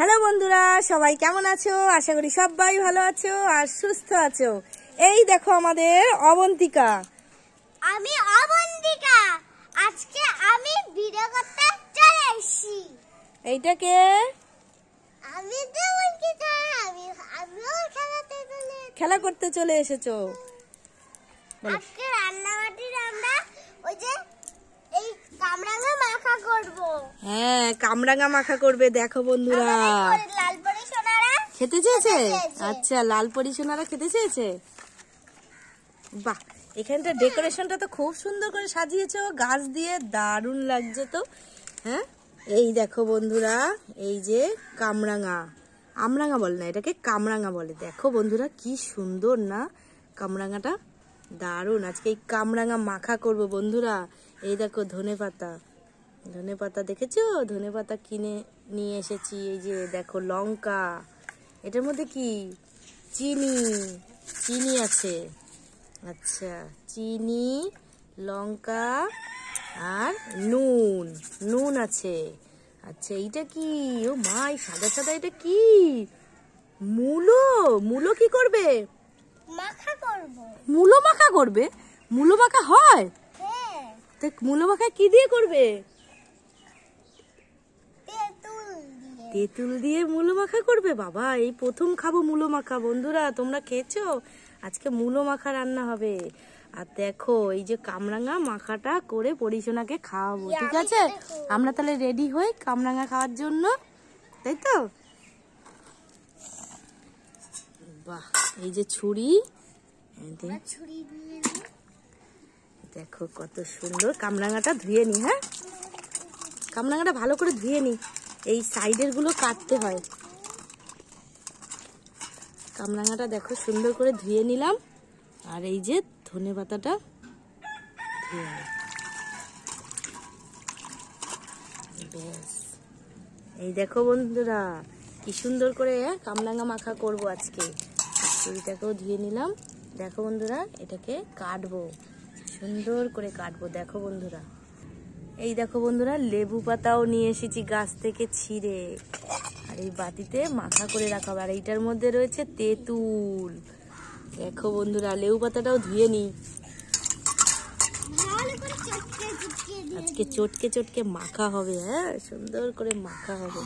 Hello বন্ধুরা, সবাই কেমন আছো? আশা করি সবাই ভালো আছো আর সুস্থ আছো। এই দেখো আমাদের অবন্তিকা। আমি অবন্তিকা। আজকে আমি ভিডিও করতে চলে এসেছি। এইটাকে আমি অবন্তিকা। আমিও খেলা করতে চলে এসেছো। আজকে রান্নাবাটির আমরা ওই যে এই কামরাঙা মাখা করব। হ্যাঁ, কামরাঙা মাখা করবে। দেখো বন্ধুরা, লাল পরি সোনারা খেতে চেয়েছে। আচ্ছা, লাল পরি সোনারা খেতে চেয়েছে। বাহ, এখানটা ডেকোরেশনটা তো খুব সুন্দর করে সাজিয়েছো গাছ দিয়ে, দারুণ লাগছে তো। হ্যাঁ, এই দেখো বন্ধুরা, এই যে কামরাঙা, আমরাঙা বলে না, এটাকে কামরাঙা বলে। দেখো বন্ধুরা, কি সুন্দর না কামরাঙাটা, দারুণ। আজকে এই কামরাঙা মাখা করব বন্ধুরা। এই দেখো ধনেপাতা, ধনেপাতা দেখেছো? ধনেপাতা কিনে নিয়ে এসেছি। এই যে দেখো লঙ্কা, এটার মধ্যে কি চিনি, চিনি আছে। আচ্ছা, চিনি, লঙ্কা আর নুন, নুন আছে। আচ্ছা, এইটা কি? ও মা, এই সাদা সাদা এটা কি? মূলো। মূলো কি করবে? মাখা করব। মূলো মাখা করবে? মূলো মাখা হয়? হ্যাঁ, দেখ, মূলো মাখা কি দিয়ে করবে? তেঁতুল দিয়ে মূলো মাখা করবে। বাবা, এই প্রথম খাবো মূলো মাখা। বন্ধুরা, তোমরা খেয়েছো? আজকে মূলো মাখা রান্না হবে। আর দেখো, এই যে কামরাঙা মাখাটা করে পরিশোনাকে খাওয়াবো, ঠিক আছে? আমরা তাহলে রেডি হই কামরাঙা খাওয়ার জন্য, তাই তো? বাহ, এই যে ছুরি, দেখো কত সুন্দর। কামরাঙাটা ধুয়ে নি। হ্যাঁ, কামরাঙাটা ভালো করে ধুয়ে নি। এই সাইডের গুলো কাটতে হয়। কামরাঙাটা দেখো সুন্দর করে ধুয়ে নিলাম। আর এই যে ধনেপাতাটা ধুয়ে নিলাম। ব্যাস, এই দেখো বন্ধুরা, কি সুন্দর করে কামরাঙা মাখা করব আজকে। ছুরিটাকেও ধুয়ে নিলাম। দেখো বন্ধুরা, এটাকে কাটবো, সুন্দর করে কাটবো। দেখো বন্ধুরা, এই দেখো বন্ধুরা, লেবু পাতাও নিয়ে এসেছি গাছ থেকে ছিঁড়ে। আর এই বাটিতে মাখা করে রাখা হবে। আর এইটার মধ্যে রয়েছে তেঁতুল। দেখো বন্ধুরা, লেবু পাতাটাও ধুয়ে নি। আজকে চটকে চটকে মাখা হবে। হ্যাঁ, সুন্দর করে মাখা হবে।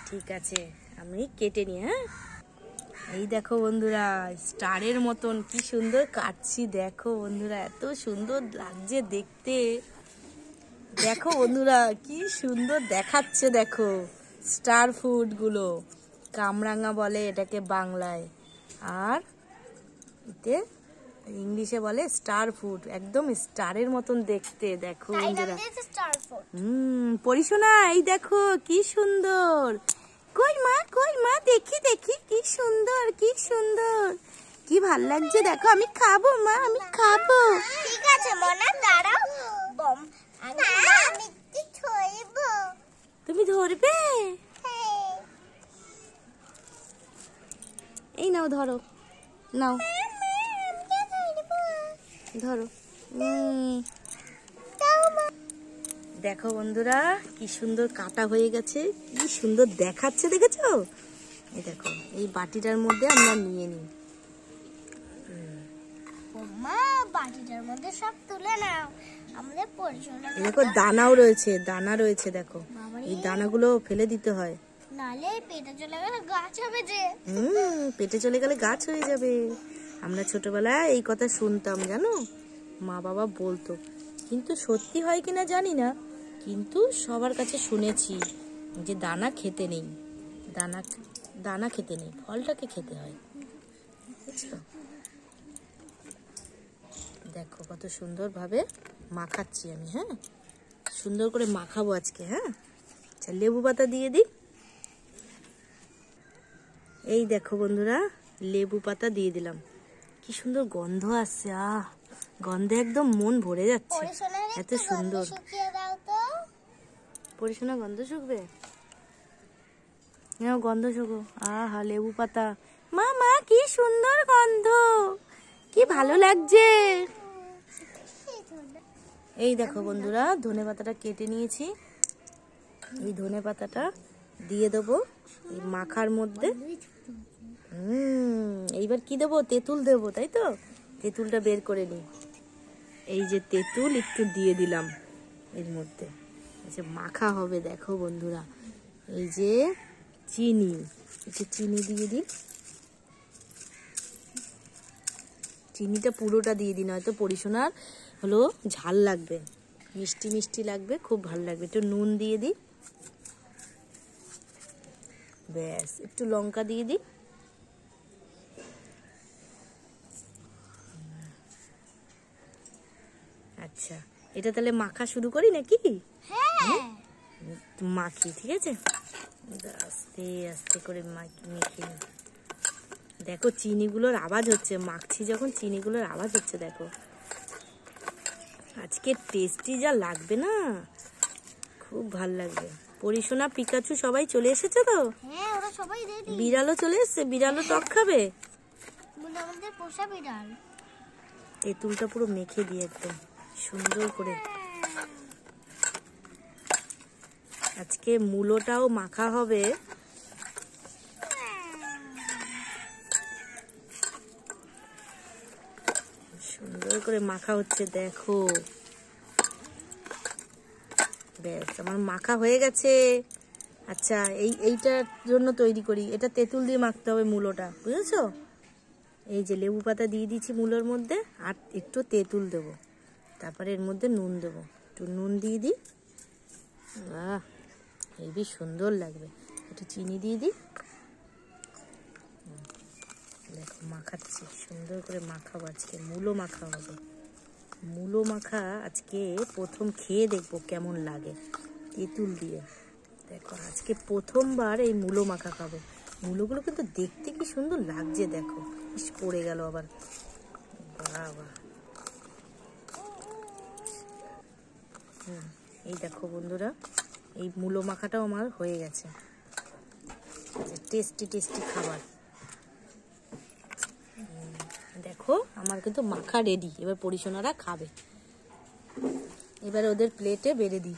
ঠিক আছে, আমি কেটে নি। হ্যাঁ, এই দেখো বন্ধুরা, স্টারের মতন কি সুন্দর কাটছি। দেখো বন্ধুরা, এত সুন্দর লাগছে দেখতে। দেখো বন্ধুরা, কি সুন্দর দেখাচ্ছে। দেখো স্টার ফুড গুলো, কামরাঙা বলে এটাকে বাংলায়, আর এতে ইংলিশে বলে স্টার ফুড। একদম স্টারের মতন দেখতে। দেখো বন্ধুরা, পরিশোনা, এই দেখো কি সুন্দর। কই মা, কই মা, দেখি দেখি, কি সুন্দর, কি সুন্দর, কি ভাল লাগছে। দেখো, আমি খাবো মা, আমি খাবো। ঠিক আছে মনা, দাঁড়াও। আমি ধরব। তুমি ধরবে? হ্যাঁ। এই নাও, ধরো, নাও, ধরো। দেখো বন্ধুরা, কি সুন্দর কাটা হয়ে গেছে, কি সুন্দর দেখাচ্ছে। দেখেছো? এই দেখো, এই বাটিটার মধ্যে আমরা নিয়ে নিই। মা, বাটিটার মধ্যে সব তুলে নাও। আমাদের পরিচয়। দেখো, দানাও রয়েছে, দানা রয়েছে। দেখো, এই দানাগুলো ফেলে দিতে হয়, নালে পেটে চলে গেলে গাছ হবে যে। পেটে চলে গেলে গাছ হয়ে যাবে। আমরা ছোটবেলায় এই কথা শুনতাম, জানো, মা বাবা বলতো। কিন্তু সত্যি হয় কিনা জানি না, কিন্তু সবার কাছে শুনেছি যে দানা খেতে নেই, দানা দানা খেতে নেই, ফলটাকে খেতে হয়। বুঝছো? দেখো কত সুন্দর ভাবে মাখাচ্ছি আমি। হ্যাঁ, সুন্দর করে মাখাবো আজকে। হ্যাঁ, আচ্ছা, লেবু পাতা দিয়ে দিই। এই দেখো বন্ধুরা, লেবু পাতা দিয়ে দিলাম। কি সুন্দর গন্ধ আসছে। গন্ধে একদম মন ভরে যাচ্ছে, এত সুন্দর। পরিশোনা, গন্ধ শুকবে? গন্ধ শুকো। আহা, লেবু পাতা, মা মা, কি সুন্দর গন্ধ, কি ভালো লাগছে। এই দেখো বন্ধুরা, ধনেপাতাটা কেটে নিয়েছি। এই ধনেপাতাটা দিয়ে দেবো এই মাখার মধ্যে। এইবার কি দেবো? তেঁতুল দেবো, তাই তো? তেঁতুলটা বের করে নিই। এই যে তেঁতুল একটু দিয়ে দিলাম এর মধ্যে। আচ্ছা, মাখা হবে দেখো বন্ধুরা। এই যে চিনি, একটু চিনি দিয়ে দিই। চিনিটা পুরোটা দিয়ে দিই, নয়তো পরিশোনার হলো ঝাল লাগবে, মিষ্টি মিষ্টি লাগবে, খুব ভালো লাগবে। একটু নুন দিয়ে দিই, ব্যাস। একটু লঙ্কা দিয়ে দিই। আচ্ছা, এটা তাহলে মাখা শুরু করি নাকি? হ্যাঁ, মাখি, ঠিক আছে? আস্তে আস্তে করে মেখে নিই। দেখো চিনিগুলোর আওয়াজ হচ্ছে, মাখছি যখন চিনিগুলোর আওয়াজ হচ্ছে দেখো। আজকে টেস্টি যা লাগবে না, খুব ভাল লাগবে। পরিশোনা, পিকাচু সবাই চলে এসেছে তো? হ্যাঁ, ওরা সবাই রেডি। বিড়ালও চলে এসছে, বিড়ালও টক খাবে। আমাদের পোষা বিড়াল। তেঁতুলটা পুরো মেখে দিয়ে একদম সুন্দর করে। আজকে মূলোটাও মাখা হবে। সুন্দর করে মাখা হচ্ছে দেখো। ব্যাস, আমার মাখা হয়ে গেছে। আচ্ছা, এইটার জন্য তৈরি করি। এটা তেঁতুল দিয়ে মাখতে হবে মূলোটা, বুঝেছো? এই যে লেবু পাতা দিয়ে দিচ্ছি মূলোর মধ্যে, আর একটু তেঁতুল দেবো। তারপরে এর মধ্যে নুন দেবো, একটু নুন দিয়ে দিই। বাহ, হেবি সুন্দর লাগবে। একটু চিনি দিয়ে দিই। দেখো মাখাচ্ছি, সুন্দর করে মাখাবো। আজকে মূলো মাখা হবে। মূলো মাখা আজকে প্রথম খেয়ে দেখবো কেমন লাগে তেঁতুল দিয়ে। দেখো আজকে প্রথমবার এই মূলো মাখা খাবো। মূলোগুলো কিন্তু দেখতে কি সুন্দর লাগছে দেখো। ইস, পড়ে গেল আবার। বাবা, এই দেখো বন্ধুরা, এই মূলো মাখাটাও আমার হয়ে গেছে। টেস্টি টেস্টি খাবার। দেখো আমার কিন্তু মাখা রেডি। এবার পরিশোনারা খাবে। এবার ওদের প্লেটে বেড়ে দিই।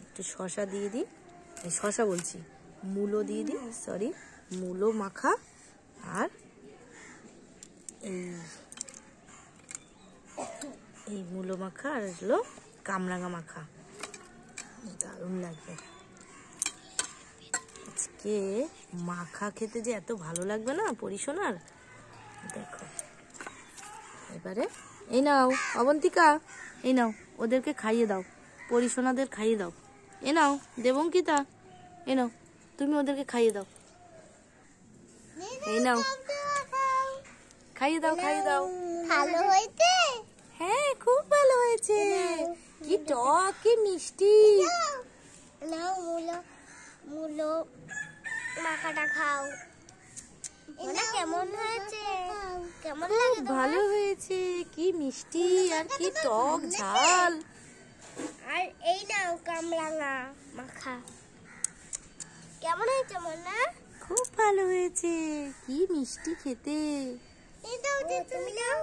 একটু শসা দিয়ে দিই, শসা বলছি, মূলো দিয়ে দিই, সরি, মূলো মাখা। আর এই মূলো মাখা আর হলো কামরাঙা মাখা, দারুণ লাগবে। আজকে মাখা খেতে যে এত ভালো লাগবে না পরিশোনার, দেখো। এবারে এই নাও অবন্তিকা, এই নাও ওদেরকে খাইয়ে দাও, পরিশোনাদের খাইয়ে দাও। এ নাও দেবঙ্কিতা, এ নাও তুমি ওদেরকে খাইয়ে দাও। এই নাও, খাইয়ে দাও, খাইয়ে দাও। ভালো হয়েছে? হ্যাঁ, খুব ভালো হয়েছে। কি টক, কি মিষ্টি। নাও মূলো, মূলো মাখাটা খাও। এটা কেমন হয়েছে? কেমন লাগে? ভালো হয়েছে, কি মিষ্টি আর কি টক ঝাল। আর এই নাও কামরাঙা মাখা। কেমন হয়েছে মনা? খুব ভালো হয়েছে, কি মিষ্টি খেতে। এই দাও, তুমি নাও।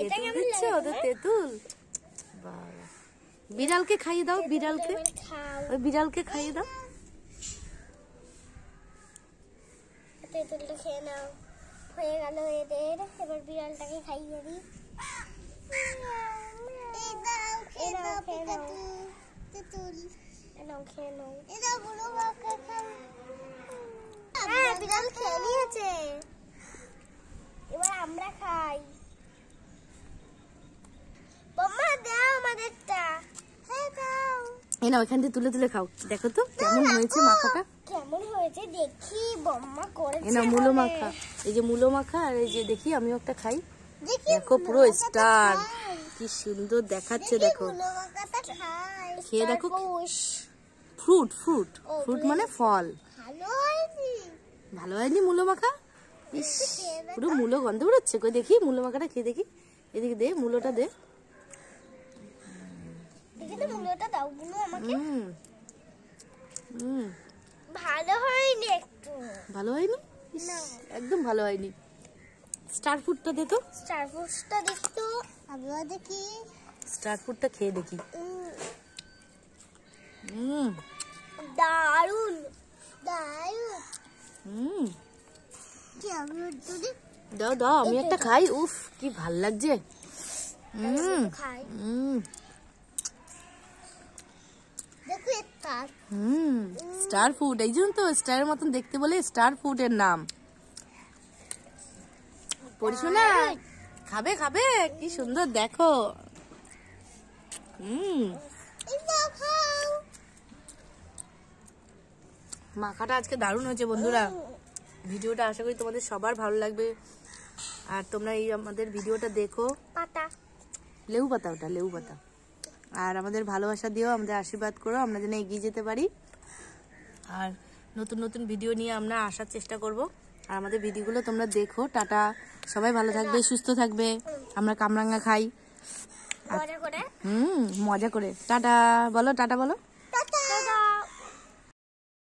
এটা তেঁতুল কেমন দিচ্ছে লাগে? ওদের তেঁতুল। বাবা, বিড়ালকে খাইয়ে দাও, বিড়ালকে, খাও। ওই বিড়ালকে খাইয়ে দাও। তেঁতুলটা খেয়ে নাও। হয়ে গেল এদের। এবার বিড়ালটাকে খাইয়ে দিই। হ্যাঁ, বিড়াল খেয়ে নিয়েছে। এবার আমরা খাই। বম্মা দাও আমাদেরটা। হ্যাঁ দাও। এই নাও, এখান থেকে তুলে তুলে খাও। দেখো তো কেমন হয়েছে মাখাটা। কেমন হয়েছে দেখি। বম্মা করেছে। এই নাও মূলো বলে। মাখা, এই যে মূলো মাখা। আর এই যে দেখি আমিও একটা খাই। দেখি দেখো পুরো মূলো মাখাটা স্টার, খাই। কি সুন্দর দেখাচ্ছে দেখো। মূলো মাখাটা খাই। খেয়ে দেখো। তারপর ফ্রুট, ফ্রুট, ও, ফ্রুট মানে ফল। ভালো হয়নি। ভালো হয়নি মূলো মাখা? ইস, পুরো মূলো গন্ধ বেরোচ্ছে। কই দেখি মূলো মাখাটা খেয়ে দেখি। এদিকে দে, মূলোটা দে। দেখি তো মূলোটা দাও গুলো আমাকে। হুম হুম, ভালো হয়নি একটু। ভালো হয়নি? ইস, একদম ভালো হয়নি। স্টার ফ্রুটটা দে তো। স্টার ফ্রুটসটা দেখি তো। ভালো দেখি স্টার ফুডটা খেয়ে দেখি। দারুন দারুন। দাও দাও আমি একটা খাই। উফ কি ভাল লাগছে। খাই স্টার ফুড, এই জন্য তো স্টারের মতন দেখতে বলে স্টার ফুডের নাম। পরিশোনা খাবে খাবে, কি সুন্দর দেখো। মাখাটা আজকে দারুণ হয়েছে বন্ধুরা। ভিডিওটা আশা করি তোমাদের সবার ভালো লাগবে। আর তোমরা এই আমাদের ভিডিওটা দেখো। পাতা লেবু পাতা, ওটা লেবু পাতা। আর আমাদের ভালোবাসা দিও, আমাদের আশীর্বাদ করো, আমরা যেন এগিয়ে যেতে পারি। আর নতুন নতুন ভিডিও নিয়ে আমরা আসার চেষ্টা করব। আর আমাদের ভিডিওগুলো তোমরা দেখো। টাটা, সবাই ভালো থাকবে, সুস্থ থাকবে। আমরা কামরাঙ্গা খাই মজা করে। মজা করে। টাটা বলো, টাটা বলো।